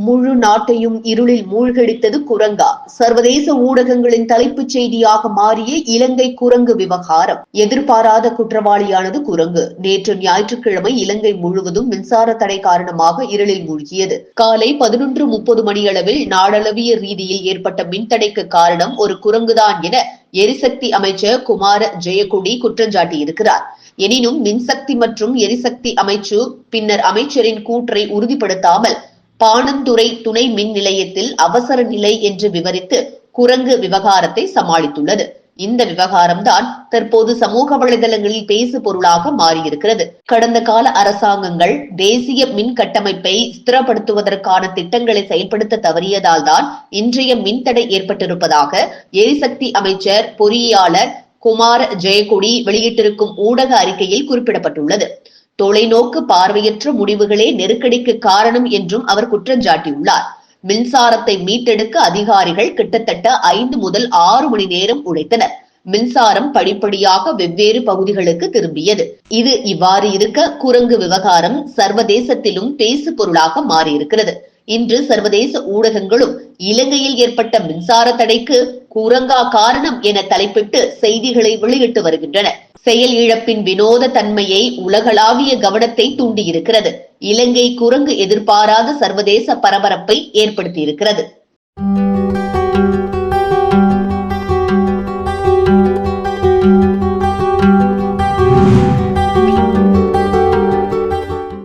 முழு நாட்டையும் இருளில் மூழ்கடித்தது குரங்கா? சர்வதேச ஊடகங்களின் தலைப்புச் செய்தியாக மாறிய இலங்கை குரங்கு விவகாரம். எதிர்பாராத குற்றவாளியானது குரங்கு. நேற்று ஞாயிற்றுக்கிழமை இலங்கை முழுவதும் மின்சார தடை காரணமாக இருளில் மூழ்கியது. காலை 11:30 மணியளவில் நாடளாவிய ரீதியில் ஏற்பட்ட மின்தடைக்கு காரணம் ஒரு குரங்குதான் என எரிசக்தி அமைச்சர் குமார ஜெயக்கொடி குற்றஞ்சாட்டியிருக்கிறார். எனினும் மின்சக்தி மற்றும் எரிசக்தி அமைச்சு பின்னர் அமைச்சரின் கூற்றை உறுதிப்படுத்தாமல் பாணந்துறை துணை மின் நிலையத்தில் அவசர நிலை என்று விவரித்து குரங்கு விவகாரத்தை சமாளித்துள்ளது. இந்த விவகாரம்தான் தற்போது சமூக வலைதளங்களில் பேசு பொருளாக மாறியிருக்கிறது. கடந்த கால அரசாங்கங்கள் தேசிய மின் கட்டமைப்பை ஸ்திரப்படுத்துவதற்கான திட்டங்களை செயல்படுத்த தவறியதால் தான் இன்றைய மின்தடை ஏற்பட்டிருப்பதாக எரிசக்தி அமைச்சர் பொறியாளர் குமார ஜெயக்கொடி வெளியிட்டிருக்கும் ஊடக அறிக்கையில் குறிப்பிடப்பட்டுள்ளது. தொலைநோக்கு பார்வையற்ற முடிவுகளே நெருக்கடிக்கு காரணம் என்றும் அவர் குற்றஞ்சாட்டியுள்ளார். மின்சாரத்தை மீட்டெடுக்க அதிகாரிகள் கிட்டத்தட்ட 5 முதல் 6 மணி நேரம் உழைத்தனர். மின்சாரம் படிப்படியாக வெவ்வேறு பகுதிகளுக்கு திரும்பியது. இது இவ்வாறு இருக்க குரங்கு விவகாரம் சர்வதேசத்திலும் பேசு பொருளாக மாறியிருக்கிறது. இன்று சர்வதேச ஊடகங்களும் இலங்கையில் ஏற்பட்ட மின்சார தடைக்கு குரங்கா காரணம் என தலைப்பிட்டு செய்திகளை வெளியிட்டு வருகின்றன. செயல் இழப்பின் வினோத தன்மையை உலகளாவிய கவனத்தை தூண்டியிருக்கிறது. இலங்கை குரங்கு எதிர்பாராத சர்வதேச பரபரப்பை ஏற்படுத்தியிருக்கிறது.